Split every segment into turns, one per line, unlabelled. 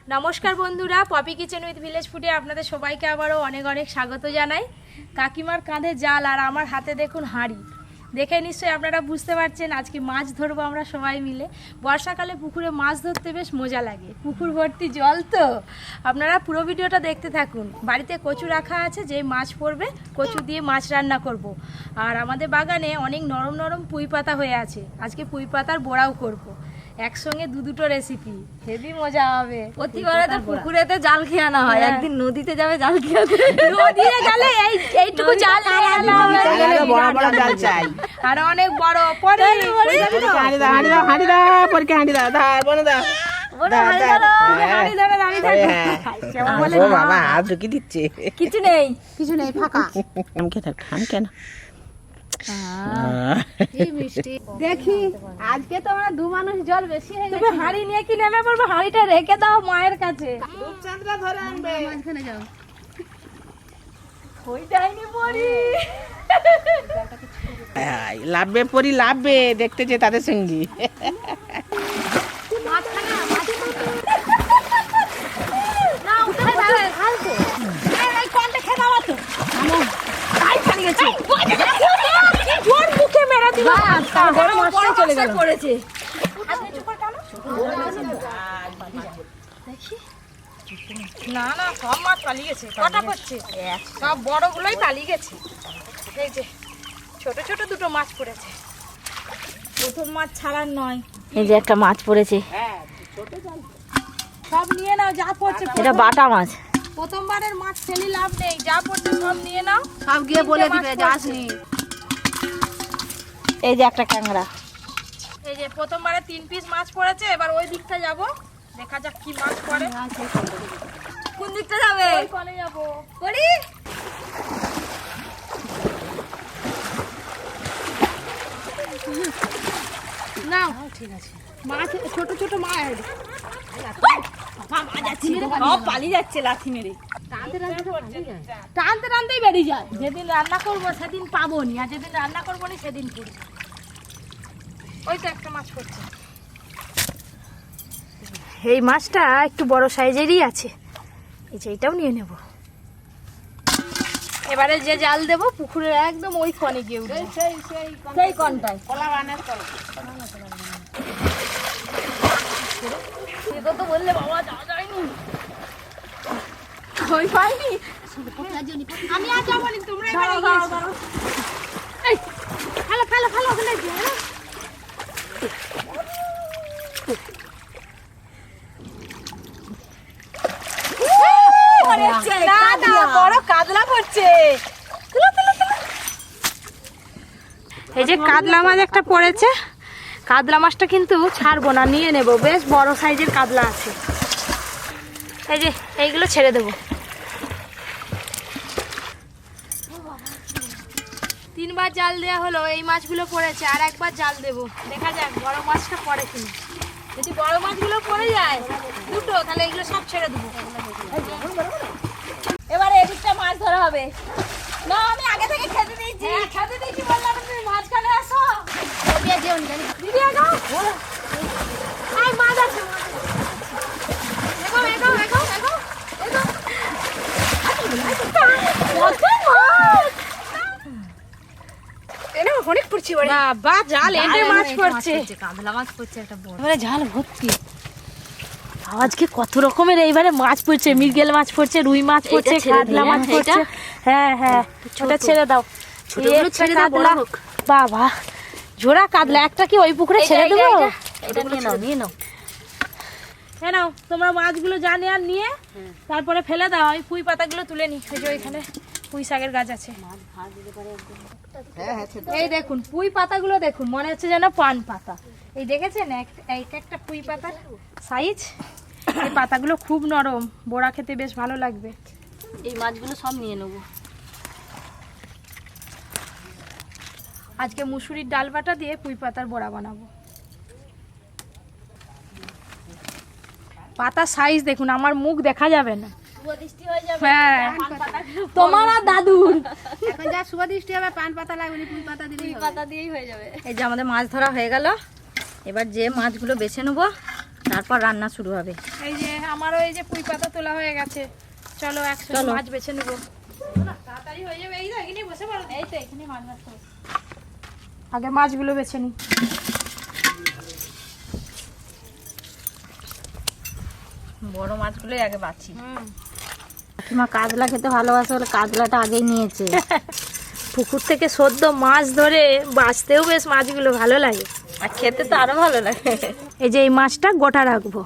নমস্কার বন্ধুরা, poppy kitchen with village ফুডে আপনাদের সবাইকে আবারও অনেক অনেক স্বাগত জানাই। কাকিমার কাঁধে জাল আর আমার হাতে দেখুন হাঁড়ি। দেখে নিশ্চয়ই আপনারা বুঝতে পারছেন আজকে মাছ ধরবো আমরা সবাই মিলে। বর্ষাকালে পুকুরে মাছ ধরতে বেশ মজা লাগে, পুকুর ভর্তি জল তো। আপনারা পুরো ভিডিওটা দেখতে থাকুন। বাড়িতে কচু রাখা আছে, যেই মাছ পড়বে কচু দিয়ে মাছ রান্না করব। আর আমাদের বাগানে অনেক নরম নরম পুঁই পাতা হয়ে আছে, আজকে পুঁই পাতার বড়াও করব। একসঙ্গে দুটো রেসিপি, হেভি মজা হবে।
প্রতিবারে তো পুকুরেতে জাল খেয়ে আনা হয়, একদিন নদীতে যাবে জাল খেতে।
নদীতে গেলে এইটুকু জাল
বড় বড় জাল চাই,
আর অনেক বড় পরে
কিছু নেই,
কিছু নেই, ফাঁকা।
কেন
দেখি আজকে তো আমরা দু মানুষ জল বেশি হয়ে গেছে, হাঁড়ি নিয়ে কি নেমে পড়বো? হাঁড়িটা রেখে দাও মায়ের কাছে। মাঝখানে যাও, ওই যাইনি পড়ি।
লাভবে পরি লাভবে, দেখতে যে তাদের সঙ্গে
না না, সব মাছ পালিয়ে গেছে, কটা পড়ছে, সব বড়গুলোই পালিয়ে গেছে। এই যে ছোট ছোট দুটো মাছ পড়েছে, প্রথম মাছ ছাড়ার নয়।
এই যে একটা মাছ পড়েছে,
সব নিয়ে নাও যা পড়ছে।
এটা বাটা মাছ।
প্রথমবারের মাছ ফেলি লাভ নেই, যা পড়ছে সব নিয়ে নাও।
সব গিয়ে বলে দিবে যাসনি। এই যে একটা ক্যাংড়া।
এই যে প্রথমবারে 3 পিস মাছ পড়েছে, এবার ওই দিকটা যাব, দেখা যাক কি মাছ পড়ে।
কোন দিকটা যাবে?
ওই কোণে যাব।
করি
নাও, ঠিক আছে। মাছ ছোট ছোট মাছ,
সব পালিয়ে যাচ্ছে লাথি মেরে।
টানতে টানতেই বেরিয়ে যায়। যেদিন রান্না করবো সেদিন পাবো নি, আর যেদিন রান্না করবো না সেদিন পড়বে। ওই তো একটা মাছ পড়ছে। এই মাছটা একটু বড় সাইজেরই আছে, এই যে এটাও নিয়ে নেব। এবারে যে জাল দেবো পুকুরের একদম ওই কোণে গিয়ে উঠবে,
সেই কোনটায়
এটা তো বললে বাবা যাওয়া যায়নি, ওই পাইনি। আমি আর যাবো না, তোমরা এবারে গিয়েছো। এই ফেলো ফেলো ফেলো, ওখানে গিয়ে বড় কাতলা পড়ছে। এই যে কাতলা মাছ একটা পড়েছে, কাতলা মাছটা কিন্তু ছাড়বো না, নিয়ে নেব। বেশ বড় সাইজের কাতলা আছে। এই যে এইগুলো ছেড়ে দেবো। 3 বার জাল দেওয়া হলো, এই মাছগুলো পড়েছে, আর একবার জাল দেবো, দেখা যাক বড় মাছটা পড়ে কিনা। যদি বড় মাছগুলো পড়ে যায় দুটো, তাহলে এগুলো সব ছেড়ে দেবো।
এবারে এদিকটা মাছ ধরা হবে।
না, আমি আগে থেকে খেতে দিয়েছি। খেতে দিয়েছি বললাম, তুমি মাঝখানে আসো। দিদি এগো, আয় মাছ আছে, এগো এগো এগো এগো এগো। অনেক পড়ছি, বাবা জাল এনে মাছ পড়ছে,
কাতলা মাছ পড়ছে একটা বড়।
এবারে জাল ভর্তি। আজকে কত রকমের এইবারে মাছ পড়ছে, মৃগেল মাছ পড়ছে, রুই মাছ পড়ছে, কাতলা মাছ পড়ছে। হ্যাঁ হ্যাঁ, ওটা ছেড়ে দাও। কাতলা, বাবা জোড়া কাতলা। একটা কি ওই পুকুরে ছেড়ে দেবো?
এটা নিয়ে নাও, নিয়ে নাও।
হ্যাঁ নাও, তোমরা মাছগুলো জানে আর নিয়ে তারপরে ফেলে দাও। আমি পুঁই পাতাগুলো তুলে নিই, ওই যে ওইখানে পুঁই শাকের গাছ আছে। এই দেখুন পুঁই পাতাগুলো, দেখুন মনে হচ্ছে যেন পান পাতা। এই দেখেছেন এক একটা পুঁই পাতার সাইজ। এই পাতাগুলো খুব নরম, বড়া খেতে বেশ ভালো লাগবে।
এই মাছগুলো সব নিয়ে নেবো।
আজকে মুসুরির ডাল বাটা দিয়ে পুঁই পাতার বড়া বানাবো। পাতা সাইজ দেখুন, আমার মুখ দেখা যাবে না। হ্যাঁ, তোমার আর দাদুর এখন যা শুভ দৃষ্টি হবে, পান পাতা লাগবে, পুঁই পাতা দিলেই হয়ে যাবে।
এই যে আমাদের মাছ ধরা হয়ে গেল, এবার যে মাছগুলো বেছে নেবো তারপর রান্না শুরু হবে।
এই যে আমারও এই যে পুঁই পাতা তোলা হয়ে গেছে, চলো একসাথে
চলো।
মাছ বেছে নেবো। তাড়াতাড়ি হয়ে যাবে। এই তো এখানে বসে পড়ো, এই তো এখানে মাছ ভাজতে হবে। আগে মাছগুলো বেছে নিই।
বড় মাছগুলোই আগে বাছি। কাকিমা কাতলা খেতে ভালোবাসে বলে কাতলাটা আগেই নিয়েছে।
পুকুর থেকে সদ্য মাছ ধরে বাঁচতেও বেশ মাছগুলো ভালো লাগে,
আর খেতে তো আরো ভালো লাগে।
এই যে এই মাছটা গোটা রাখবো।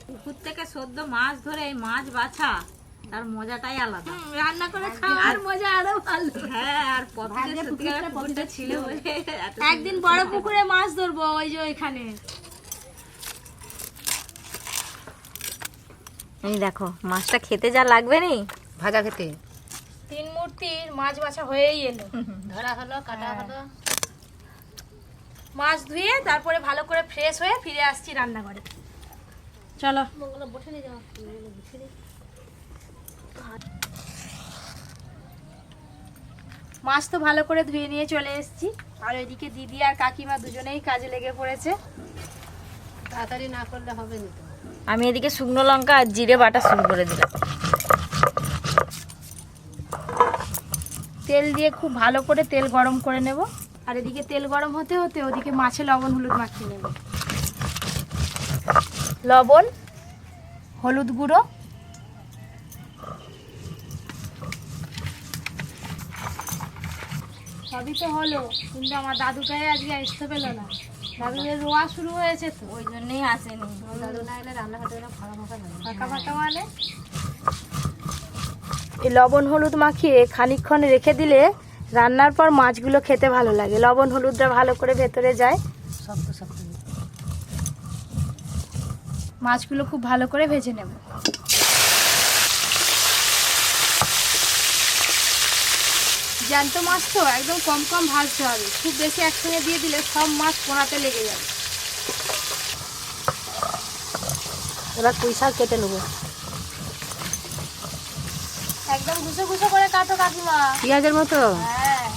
পুকুর থেকে সদ্য মাছ ধরে এই মাছ বাছা তার মজাটাই আলাদা।
রান্না করে খাওয়ার মজা আরো ভালো।
হ্যাঁ, আর পুকুরটা ছিল বলে
একদিন বড় পুকুরে মাছ ধরবো, ওই যে ওইখানে।
এই দেখো মাছটা খেতে যা লাগবে নি,
ভাজা খেতে।
3 মূর্তির মাছ বাছা হয়েই এলো।
ধরা হলো, কাটা হলো।
মাছ ধুয়ে তারপরে ভালো করে ফ্রেশ হয়ে ফিরে আসছি রান্নাঘরে। চলো। মাছ তো ভালো করে ধুয়ে নিয়ে চলে এসেছি, আর ওইদিকে দিদি আর কাকিমা দুজনেই কাজে লেগে পড়েছে।
তাড়াতাড়ি না করলে হবে না।
আমি এদিকে শুকনো লঙ্কা আর জিরে বাটা শুরু করে দিলাম।
তেল দিয়ে খুব ভালো করে তেল গরম করে নেব, আর এদিকে তেল গরম হতে হতে ওদিকে মাছে লবণ হলুদ মাখিয়ে নেব। লবণ, হলুদ গুঁড়ো, সবই তো হলো, কিন্তু আমার দাদুটাই আজকে আসতে পেলো না। দাদুদের রোয়া শুরু হয়েছে তো,
ওই জন্যই আসেনি।
দাদু না এলে রান্নাঘাটে ফাঁকা ফাঁকা মানে। এই লবণ হলুদ মাখিয়ে খানিকক্ষণ রেখে দিলে রান্নার পর মাছগুলো খেতে ভালো লাগে, লবণ হলুদটা ভালো করে ভেতরে যায়।
শক্ত শক্ত।
মাছগুলো খুব ভালো করে ভেজে নেব। জ্যান্ত মাছ তো একদম কম কম ভাজতে হবে, খুব বেশি একসঙ্গে দিয়ে দিলে সব মাছ পোড়াতে লেগে যাবে।
এবার পুঁই শাক কেটে নেবো।
একদম ঘুষো ঘুষো করে কাটো কাকিমা।
পেঁয়াজের মতো।
হ্যাঁ,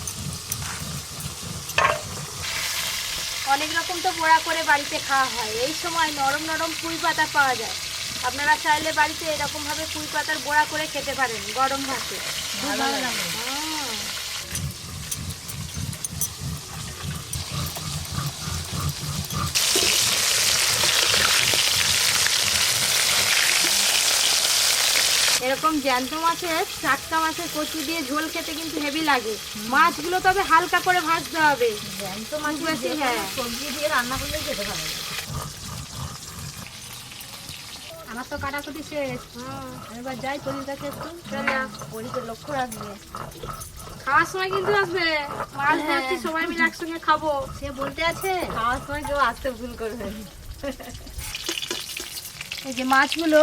অনেক রকম তো পোড়া করে বাড়িতে খাওয়া হয়। এই সময় নরম নরম পুঁই পাতা পাওয়া যায়, আপনারা চাইলে বাড়িতে এরকম ভাবে পুঁই পাতার বড়া করে খেতে পারেন গরম ভাতে, খুব ভালো লাগে। এরকম জ্যান্ত মাছের, টাটকা মাছের কচু দিয়ে ঝোল খেতে কিন্তু হেভি লাগে। মাছগুলো তবে হালকা করে ভাজতে হবে,
জ্যান্ত
মাছ বেশি। হ্যাঁ,
সবজি দিয়ে রান্না করলে খেতে ভালো লাগে।
আমার তো কাটাকুটি শেষ। এবার যাই পরির কাছে একটু।
পরিতে লক্ষ্য রাখবে।
খাওয়ার সময় কিন্তু আসবে, মাছ ধরছি সবাই মিলে একসঙ্গে খাবো।
সে বলতে আছে খাওয়ার সময় কেউ আসতে ভুল করবে।
এই যে মাছগুলো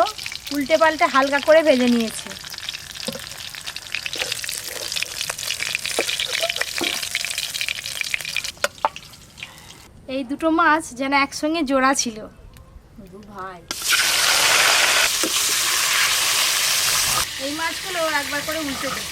উল্টে পাল্টে হালকা করে ভেজে নিয়েছে। এই দুটো মাছ যেন একসঙ্গে জোড়া ছিল।
ভাই,
এই মাছগুলো একবার করে উল্টে দেব।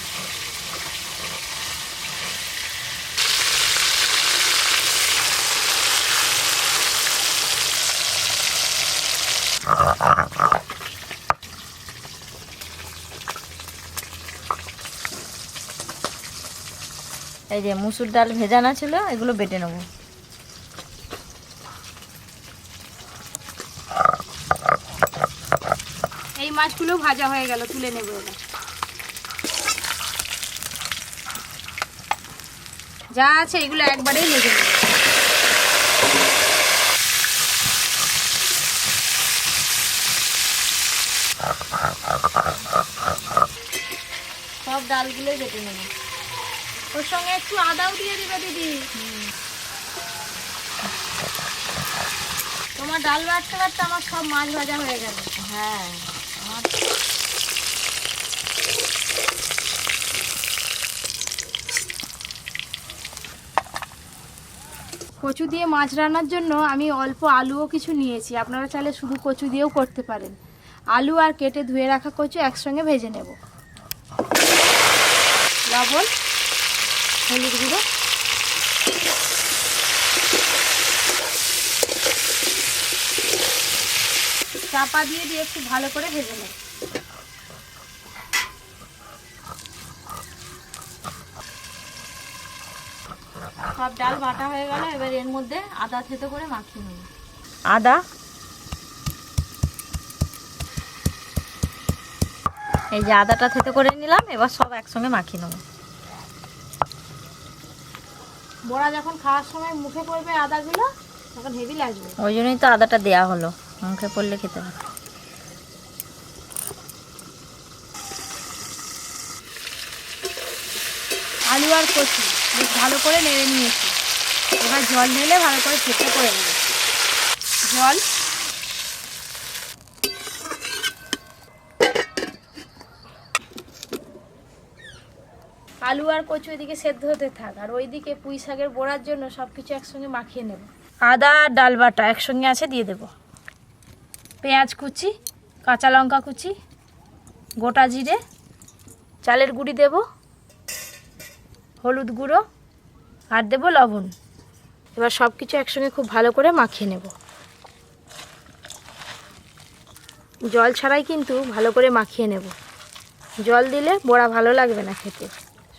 এই যে মুসুর ডাল ভেজানো ছিল, এগুলো বেটে নেবো।
এই মাছগুলো ভাজা হয়ে গেল, তুলে নেব এবার। যা আছে এগুলো একবারেই ভেজে নেব।
সব ডালগুলোই বেটে নেবো।
ওর সঙ্গে একটু আদাও দিয়ে দিবে দিদি। তোমার ডাল বাটতে বাটতে আমার সব মাছ ভাজা হয়ে গেল।
হ্যাঁ,
কচু দিয়ে মাছ রান্নার জন্য আমি অল্প আলুও কিছু নিয়েছি, আপনারা চাইলে শুধু কচু দিয়েও করতে পারেন। আলু আর কেটে ধুয়ে রাখা কচু একসঙ্গে ভেজে নেব। লবণ, হলুদ গুঁড়ো, চাপা দিয়ে একটু ভালো করে ভেজে নেব। সব ডাল বাটা হয়ে গেল, এবার এর মধ্যে আদা থেতো করে মাখিয়ে নেব।
আদা, এই যে আদাটা থেতো করে নিলাম, এবার সব একসঙ্গে মাখিয়ে নেব।
বড়া যখন খাওয়ার সময় মুখে পড়বে আদাগুলো, তখন হেভি লাগবে।
ওই জন্যই তো আদাটা দেয়া হলো, মুখে পড়লে খেতে হবে।
আলু আর কচু বেশ ভালো করে নেড়ে নিয়েছি। এবার জল ঢেলে ভালো করে সেদ্ধ করে নেব। জল, আলু আর কচু এদিকে সেদ্ধ হতে থাক, আর ওইদিকে পুঁই শাকের বড়ার জন্য সব কিছু একসঙ্গে মাখিয়ে নেব। আদা আর ডাল বাটা একসঙ্গে আছে দিয়ে দেব। পেঁয়াজ কুচি, কাঁচা লঙ্কা কুচি, গোটা জিরে, চালের গুঁড়ি দেব, হলুদ গুঁড়ো আর দেব লবণ। এবার সব কিছু একসঙ্গে খুব ভালো করে মাখিয়ে নেব। জল ছাড়াই কিন্তু ভালো করে মাখিয়ে নেব, জল দিলে বড়া ভালো লাগবে না খেতে।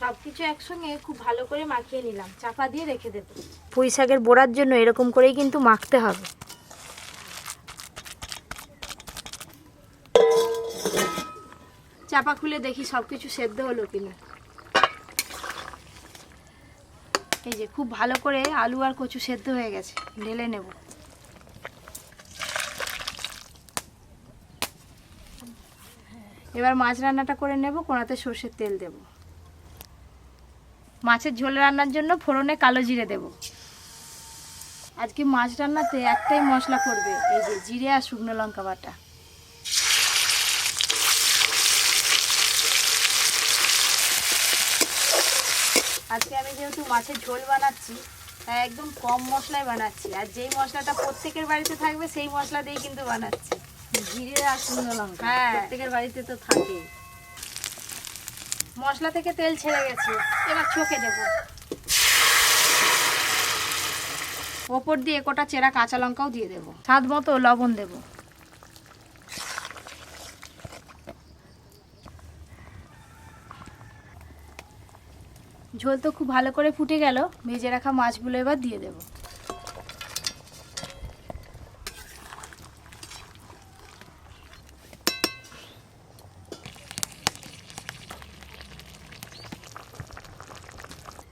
সব কিছু একসঙ্গে খুব ভালো করে মাখিয়ে নিলাম, চাপা দিয়ে রেখে দেব। পুঁই শাকের বড়ার জন্য এরকম করেই কিন্তু মাখতে হবে। চাপা খুলে দেখি সব কিছু সেদ্ধ হলো কিনা। এই যে খুব ভালো করে আলু আর কচু সেদ্ধ হয়ে গেছে, ঢেলে নেব। এবার মাছ রান্নাটা করে নেব। কড়াতে সর্ষের তেল দেব। মাছের ঝোল রান্নার জন্য ফোড়নে কালো জিরে দেব। আজকে মাছ রান্নাতে একটাই মশলা করবে, এই যে জিরে আর শুকনো লঙ্কা বাটা। আজকে আমি যেহেতু মাছের ঝোল বানাচ্ছি, তাই একদম কম মশলায় বানাচ্ছি, আর যেই মশলাটা প্রত্যেকের বাড়িতে থাকবে সেই মশলা দিয়েই কিন্তু বানাচ্ছি।
জিরে আর শুকনো লঙ্কা
হ্যাঁ,
প্রত্যেকের বাড়িতে তো থাকে।
মশলা থেকে তেল ছেড়ে গেছে, এবার ছকে দেব। ওপর দিয়ে কোটা চেরা কাঁচা লঙ্কাও দিয়ে দেব। স্বাদ মতো লবণ দেব। ঝোল তো খুব ভালো করে ফুটে গেল, ভেজে রাখা মাছগুলো এবার দিয়ে দেব।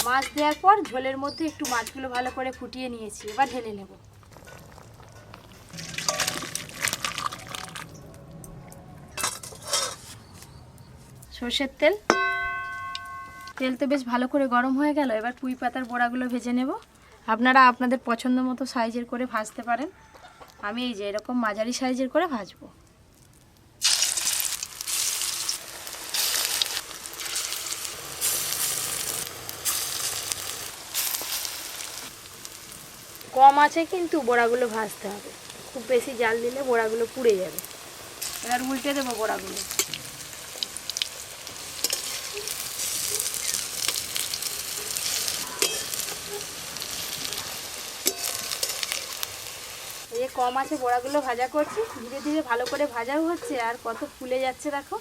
মাছ দেওয়ার পর ঝোলের মধ্যে একটু মাছগুলো ভালো করে ফুটিয়ে নিয়েছি, এবার ঢেলে নেব। সর্ষের তেল, তেল তো বেশ ভালো করে গরম হয়ে গেল। এবার পুঁই পাতার বড়াগুলো ভেজে নেব। আপনারা আপনাদের পছন্দ মতো সাইজের করে ভাজতে পারেন। আমি এই যে এরকম মাঝারি সাইজের করে ভাজবো। কম আছে কিন্তু বড়াগুলো ভাজতে হবে, খুব বেশি জাল দিলে বড়াগুলো পুড়ে যাবে। এবার উল্টে দেবো বড়াগুলো। এই কম আছে বড়াগুলো ভাজা করছি, ধীরে ধীরে ভালো করে ভাজাও হচ্ছে, আর কত ফুলে যাচ্ছে দেখো।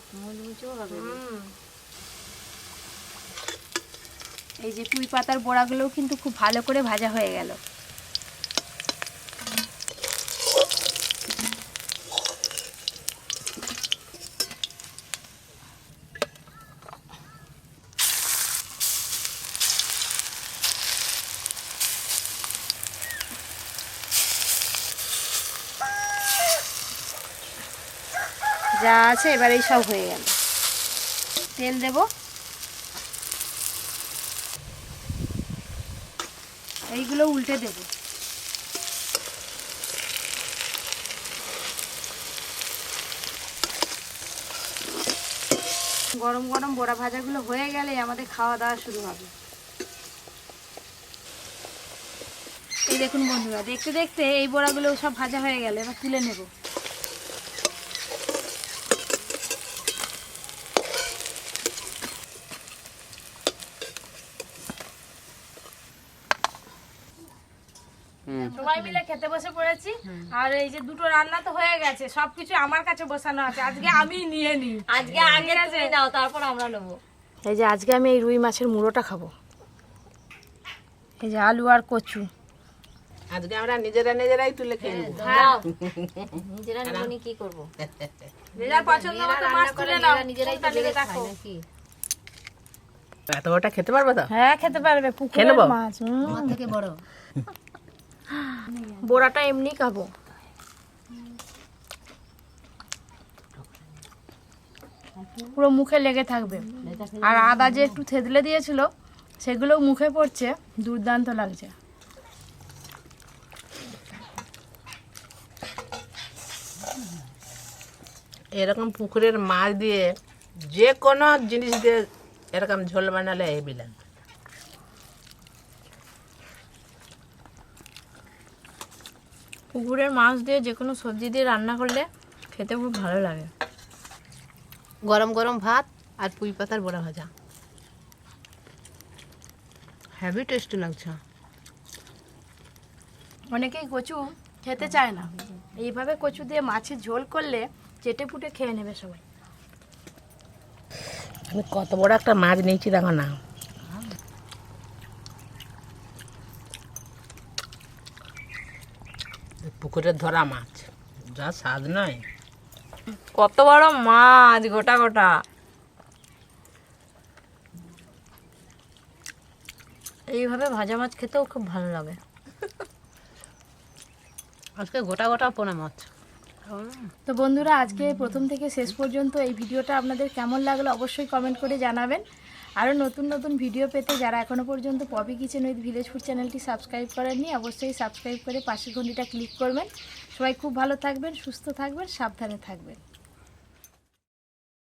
এই যে পুঁই পাতার বড়াগুলোও কিন্তু খুব ভালো করে ভাজা হয়ে গেল। যা আছে এবার এই সব হয়ে গেল। তেল দেব। এইগুলো উল্টে দেব। গরম গরম বড়া ভাজাগুলো হয়ে গেলে আমাদের খাওয়া দাওয়া শুরু হবে। এই দেখুন বন্ধুরা, দেখতে দেখতে এই বড়াগুলো সব ভাজা হয়ে গেল, এবার তুলে নেব। সবাই মিলে খেতে বসে পড়েছি। আর এই যে দুটো রান্না তো হয়ে গেছে, সবকিছু আমার কাছে বসানো আছে, আজকে আমি নিয়ে নিই।
আজকে আগে তুমি নাও, তারপর আমরা নেবো।
এই যে আজকে আমি এই রুই মাছের মুড়োটা খাবো। এই যে আলু আর কচু।
আজকে আমরা নিজেরাই তুলে খেয়ে নেবো।
নিজেরা নেবো নি, কি করবো?
যার পছন্দ মতো মাছ তুলে নাও,
নিজেরাই
কোনটা নেবে দেখো।
নাকি
এত বড়টা খেতে পারবো তো?
হ্যাঁ খেতে পারবে, পুকুরের
নেবো?
মাছ।
আমার থেকে বড়।
বোড়াটা এমনি খাবো। পুরো মুখে লেগে থাকবে। আর আদা যে একটু থেতলে দিয়েছিল সেগুলো মুখে পড়ছে, দুর্দান্ত লাগছে।
এরকম পুকুরের মাছ দিয়ে যে কোনো জিনিস দিয়ে এরকম ঝোল বানালে এই বিলান।
পুকুরের মাছ দিয়ে যে কোনো সবজি দিয়ে রান্না করলে খেতে খুব ভালো লাগে।
গরম গরম ভাত আর পুঁই পাতার বড়া ভাজা, হেভি টেস্টি লাগছে।
অনেকেই কচু খেতে চায় না, এইভাবে কচু দিয়ে মাছের ঝোল করলে চেটে পুটে খেয়ে নেবে সবাই।
আমি কত বড় একটা মাছ নিয়েছি দেখো না। পুকুরের ধরা মাছ, যা স্বাদ নয়।
কত বড় মাছ, গোটা গোটা। এইভাবে ভাজা মাছ খেতেও খুব ভালো লাগে।
আজকে গোটা গোটা পোনা মাছ।
তো বন্ধুরা, আজকে প্রথম থেকে শেষ পর্যন্ত এই ভিডিওটা আপনাদের কেমন লাগলো অবশ্যই কমেন্ট করে জানাবেন। আরও নতুন নতুন ভিডিও পেতে যারা এখনও পর্যন্ত Poppy kitchen with village food চ্যানেলটি সাবস্ক্রাইব করেননি, অবশ্যই সাবস্ক্রাইব করে পাশের ঘন্টিটা ক্লিক করবেন। সবাই খুব ভালো থাকবেন, সুস্থ থাকবেন, সাবধানে থাকবেন।